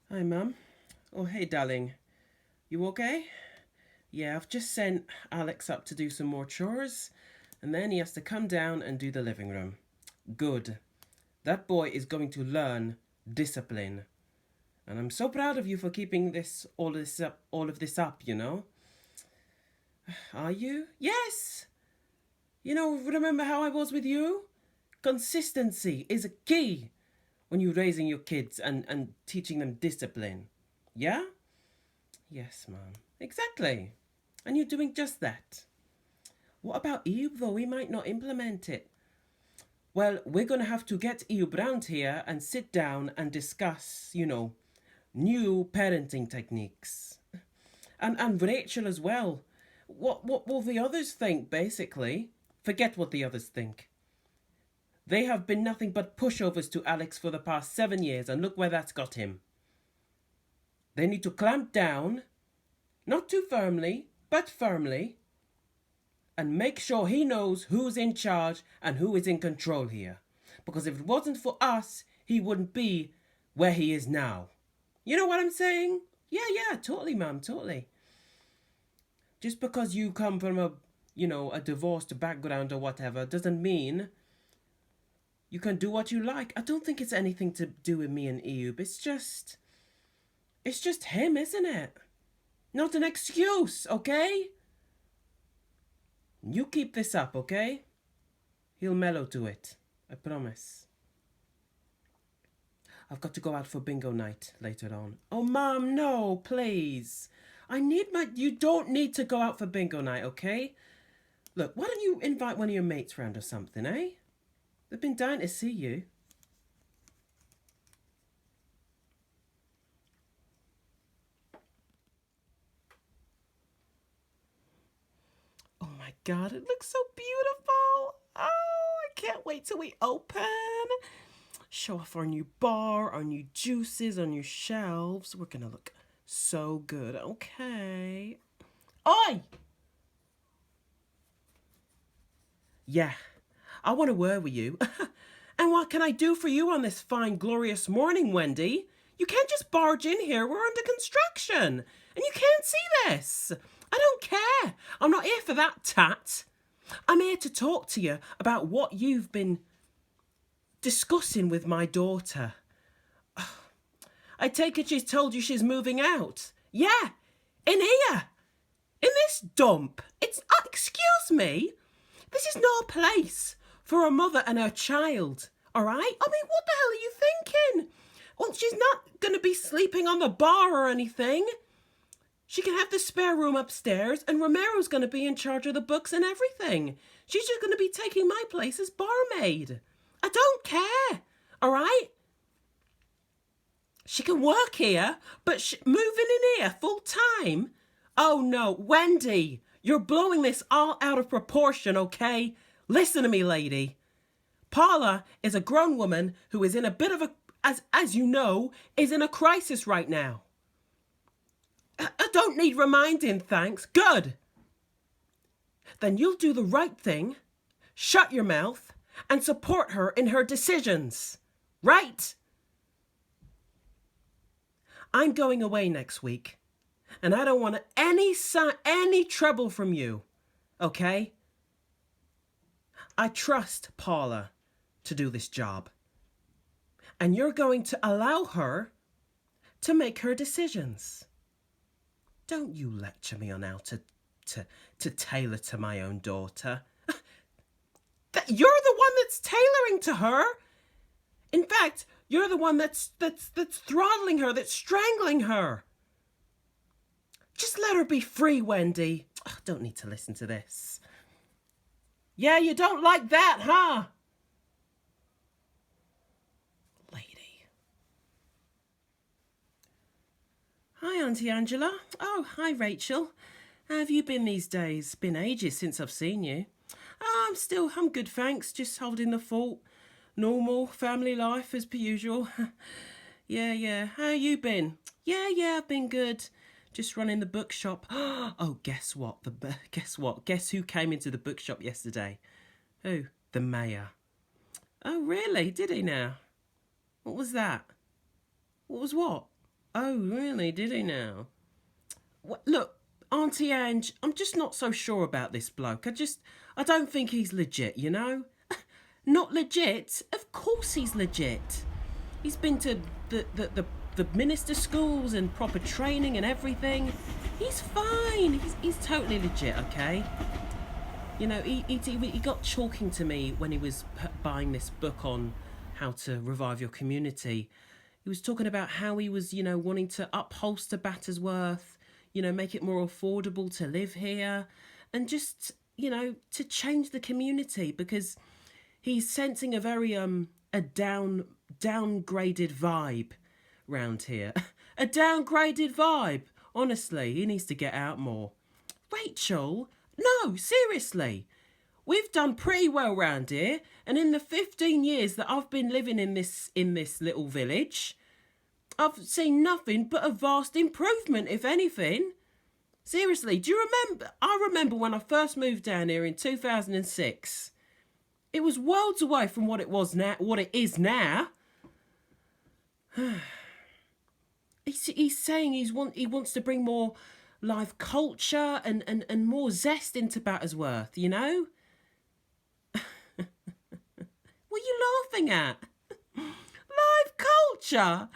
Hi, Mum. Oh, hey, darling. You okay? Yeah, I've just sent Alex up to do some more chores, and then he has to come down and do the living room. Good. That boy is going to learn discipline. And I'm so proud of you for keeping all of this up. Are you? Yes! Remember how I was with you? Consistency is a key when you're raising your kids and teaching them discipline. Yeah? Yes, Mum. Exactly. And you're doing just that. What about Eub, though? He might not implement it. Well, we're going to have to get Eub round here and sit down and discuss, new parenting techniques. And Rachel as well. What will the others think, basically? Forget what the others think. They have been nothing but pushovers to Alex for the past 7 years, and look where that's got him. They need to clamp down, not too firmly, but firmly, and make sure he knows who's in charge and who is in control here. Because if it wasn't for us, he wouldn't be where he is now. You know what I'm saying? Yeah, totally, Mum, totally. Just because you come from a divorced background or whatever doesn't mean you can do what you like. I don't think it's anything to do with me and Eub. It's just him, isn't it? Not an excuse, okay? You keep this up, okay? He'll mellow to it. I promise. I've got to go out for bingo night later on. Oh, Mum, no, please. You don't need to go out for bingo night, okay? Look, why don't you invite one of your mates round or something, eh? They've been dying to see you. Oh my God, it looks so beautiful. Oh, I can't wait till we open. Show off our new bar, our new juices, our new shelves. We're gonna look so good. Okay. Oi! Yeah, I want to word with you. And what can I do for you on this fine, glorious morning, Wendy? You can't just barge in here. We're under construction. And you can't see this. I don't care. I'm not here for that tat. I'm here to talk to you about what you've been discussing with my daughter. I take it she's told you she's moving out. Yeah, in here. In this dump. Excuse me. This is no place for a mother and her child, all right? I mean, what the hell are you thinking? Well, she's not going to be sleeping on the bar or anything. She can have the spare room upstairs, and Romero's going to be in charge of the books and everything. She's just going to be taking my place as barmaid. I don't care, all right? She can work here, but moving in here full time? Oh no, Wendy, you're blowing this all out of proportion, okay? Listen to me, lady. Paula is a grown woman who is in a bit of a, as you know, is in a crisis right now. I don't need reminding, thanks. Good. Then you'll do the right thing, shut your mouth, and support her in her decisions. Right? I'm going away next week, and I don't want any trouble from you, okay? I trust Paula to do this job, and you're going to allow her to make her decisions. Don't you lecture me on how to tailor to my own daughter. You're the one that's tailoring to her. In fact, you're the one that's throttling her, that's strangling her. Just let her be free, Wendy. I don't need to listen to this. Yeah, you don't like that, huh? Lady. Hi, Auntie Angela. Oh, hi, Rachel. How have you been these days? Been ages since I've seen you. I'm good, thanks. Just holding the fort. Normal family life as per usual. Yeah. How you been? Yeah, I've been good. Just running the bookshop. Oh, guess what? Guess what? Guess who came into the bookshop yesterday? Who? The mayor. Oh, really? Did he now? What was that? What was what? Oh, really? Did he now? Look, Auntie Ange, I'm just not so sure about this bloke. I don't think he's legit, you know? Not legit? Of course he's legit. He's been to the minister schools and proper training and everything. He's fine. He's totally legit, okay? You know, he got talking to me when he was buying this book on how to revive your community. He was talking about how he was, wanting to upholster Battersworth, make it more affordable to live here and just, to change the community because he's sensing a very downgraded vibe round here. A downgraded vibe. Honestly, he needs to get out more. Rachel, no, seriously. We've done pretty well round here, and in the 15 years that I've been living in this little village, I've seen nothing but a vast improvement, if anything. Seriously, do you remember? I remember when I first moved down here in 2006. It was worlds away from what it is now. He's saying he wants to bring more live culture and more zest into Battersworth, you know? What are you laughing at? Live culture?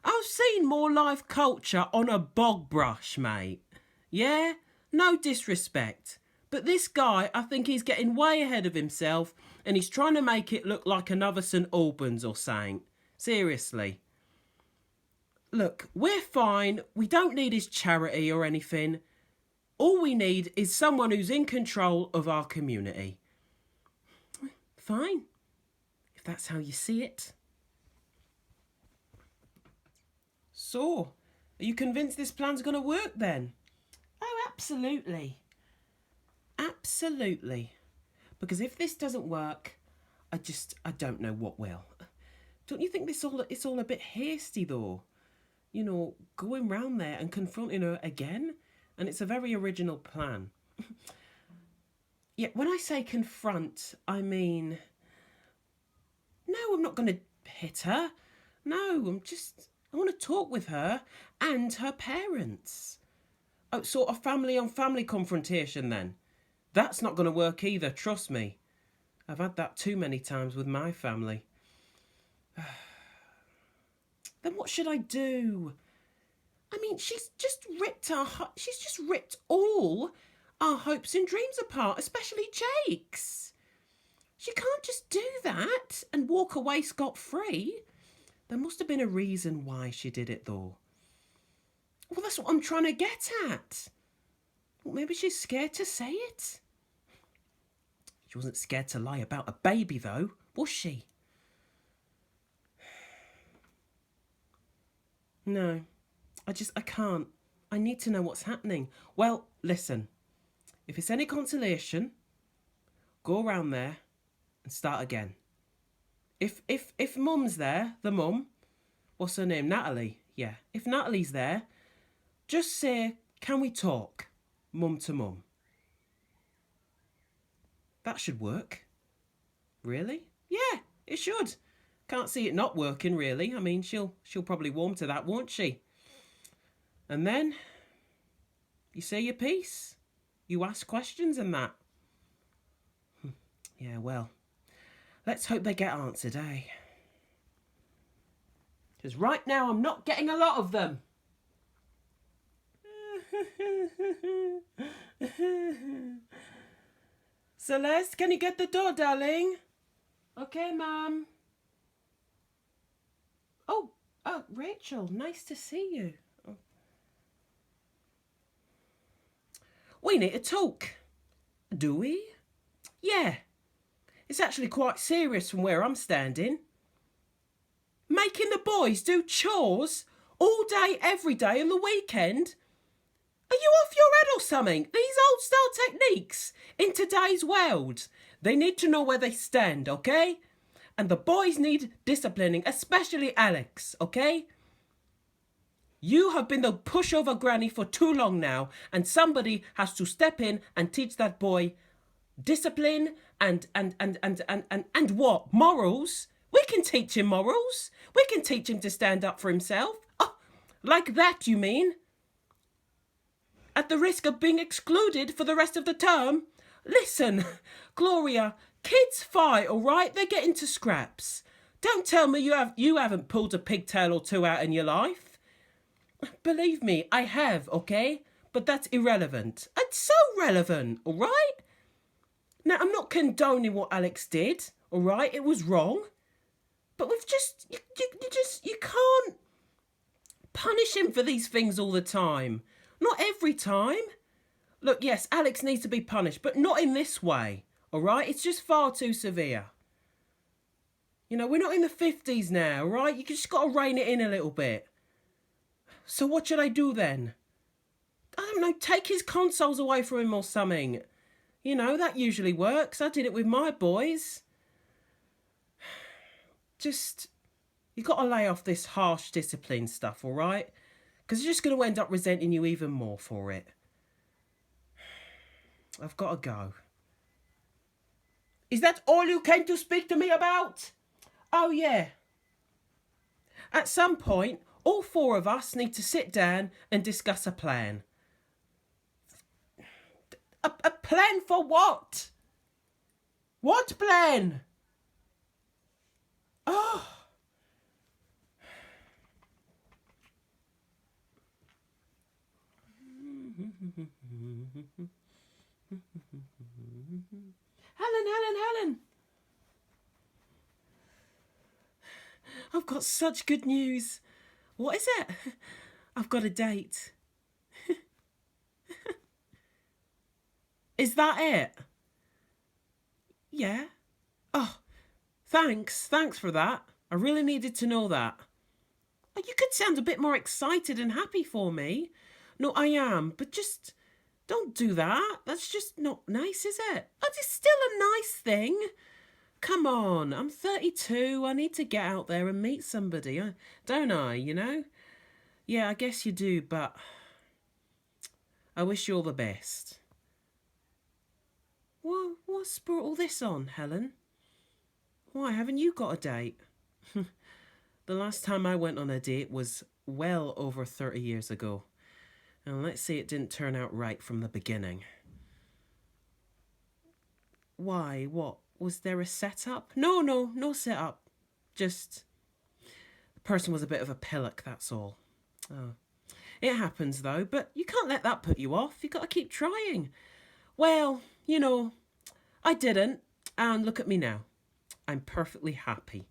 I've seen more live culture on a bog brush, mate. Yeah? No disrespect. But this guy, I think he's getting way ahead of himself and he's trying to make it look like another St Albans or something. Seriously. Look, we're fine. We don't need his charity or anything. All we need is someone who's in control of our community. Fine. If that's how you see it. So, are you convinced this plan's going to work then? Oh, absolutely. Absolutely. Because if this doesn't work, I don't know what will. Don't you think it's all a bit hasty though? Going round there and confronting her again? And it's a very original plan. Yeah, when I say confront, I mean... No, I'm not going to hit her. No, I want to talk with her and her parents. Oh, sort of family-on-family confrontation then. That's not going to work either, trust me. I've had that too many times with my family. Then what should I do? I mean, she's just ripped all our hopes and dreams apart, especially Jake's. She can't just do that and walk away scot-free. There must have been a reason why she did it, though. Well, that's what I'm trying to get at. Well, maybe she's scared to say it. She wasn't scared to lie about a baby, though, was she? No, I can't. I need to know what's happening. Well, listen, if it's any consolation, go around there and start again. If Mum's there, the mum, what's her name, Natalie? Yeah, if Natalie's there, just say, can we talk, mum to mum? That should work. Really? Yeah, it should. Can't see it not working, really. I mean, she'll probably warm to that, won't she? And then you say your piece. You ask questions and that. Yeah, well, let's hope they get answered, eh? Because right now I'm not getting a lot of them. Celeste, can you get the door, darling? Okay, Mum. Oh, Rachel, nice to see you. Oh. We need to talk. Do we? Yeah. It's actually quite serious from where I'm standing. Making the boys do chores all day, every day and the weekend? Are you off your head or something? These old style techniques in today's world, they need to know where they stand, okay? And the boys need disciplining, especially Alex, okay? You have been the pushover granny for too long now, and somebody has to step in and teach that boy discipline and what? Morals? We can teach him morals. We can teach him to stand up for himself. Oh, Like that, you mean? At the risk of being excluded for the rest of the term? Listen, Gloria, kids fight, all right? They get into scraps. Don't tell me you haven't pulled a pigtail or two out in your life. Believe me, I have, okay? But that's irrelevant. It's so relevant, all right? Now, I'm not condoning what Alex did, all right? It was wrong. But you can't punish him for these things all the time. Not every time. Look, yes, Alex needs to be punished, but not in this way, all right? It's just far too severe. You know, we're not in the 50s now, right? You just got to rein it in a little bit. So what should I do then? I don't know, take his consoles away from him or something. You know, that usually works. I did it with my boys. Just, you got to lay off this harsh discipline stuff, all right? Because you're just going to end up resenting you even more for it. I've got to go. Is that all you came to speak to me about? Oh, yeah. At some point, all four of us need to sit down and discuss a plan. A plan for what? What plan? Oh. Helen. I've got such good news. What is it? I've got a date. Is that it? Yeah. Oh, thanks for that. I really needed to know that. You could sound a bit more excited and happy for me. No, I am, but just don't do that. That's just not nice, is it? It's still a nice thing. Come on, I'm 32. I need to get out there and meet somebody, don't I, you know? Yeah, I guess you do, but I wish you all the best. What's brought all this on, Helen? Why, haven't you got a date? The last time I went on a date was well over 30 years ago. And let's say it didn't turn out right from the beginning. Why, what? Was there a setup? No setup. Just, the person was a bit of a pillock, that's all. Oh. It happens though, but you can't let that put you off. You've got to keep trying. Well, you know, I didn't, and look at me now. I'm perfectly happy.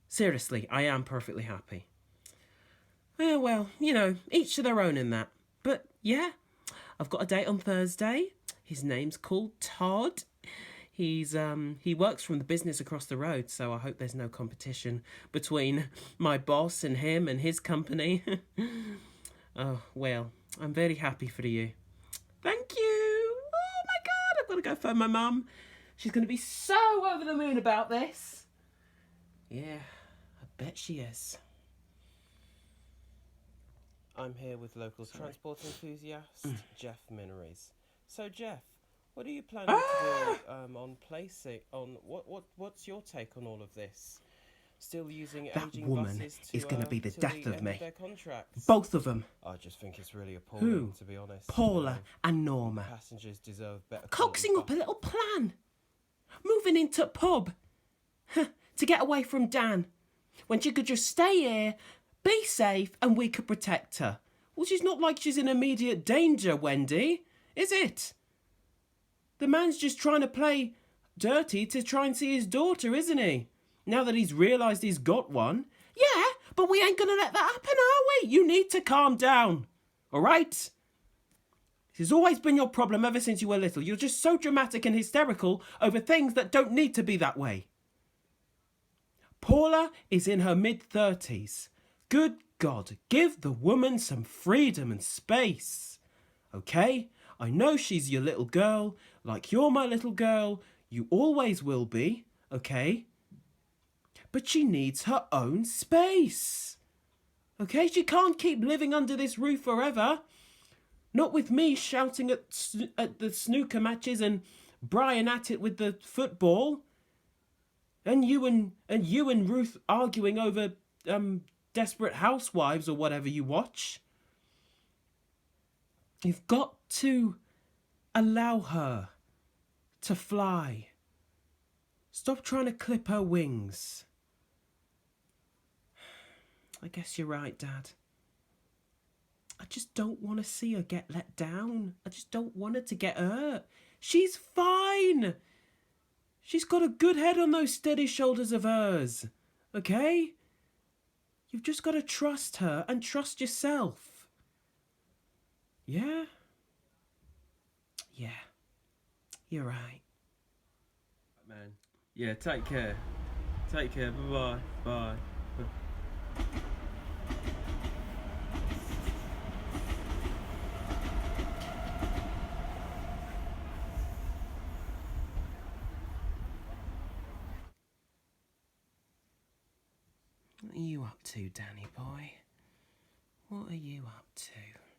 Seriously, I am perfectly happy. Well, you know, each to their own in that. But yeah, I've got a date on Thursday. His name's called Todd. He works from the business across the road, so I hope there's no competition between my boss and him and his company. Oh, well, I'm very happy for you. Thank you. Oh my God, I've got to go phone my mum. She's going to be so over the moon about this. Yeah, I bet she is. I'm here with local transport enthusiast, Jeff Minories. So, Jeff, what are you planning to do on placing? What's your take on all of this? Still using that aging woman buses is going to be the death of me. their contracts? Both of them. I just think it's really appalling, to be honest. Paula and Norma. Passengers deserve better. Coaxing up a little plan. Moving into a pub. To get away from Dan. When she could just stay here, be safe, and we could protect her. Well, she's not like she's in immediate danger, Wendy, is it? The man's just trying to play dirty to try and see his daughter, isn't he? Now that he's realised he's got one. Yeah, but we ain't going to let that happen, are we? You need to calm down. All right? This has always been your problem ever since you were little. You're just so dramatic and hysterical over things that don't need to be that way. Paula is in her mid-30s. Good God, give the woman some freedom and space. Okay? I know she's your little girl, like you're my little girl. You always will be, okay? But she needs her own space. Okay? She can't keep living under this roof forever. Not with me shouting at the snooker matches and Brian at it with the football. And you and Ruth arguing over Desperate Housewives or whatever you watch. You've got to allow her to fly. Stop trying to clip her wings. I guess you're right, Dad. I just don't want to see her get let down. I just don't want her to get hurt. She's fine. She's got a good head on those steady shoulders of hers. Okay? You've just got to trust her and trust yourself. Yeah? Yeah. You're right. Man. Yeah, take care. Take care. Bye-bye. Bye. What are you up to, Danny boy? What are you up to?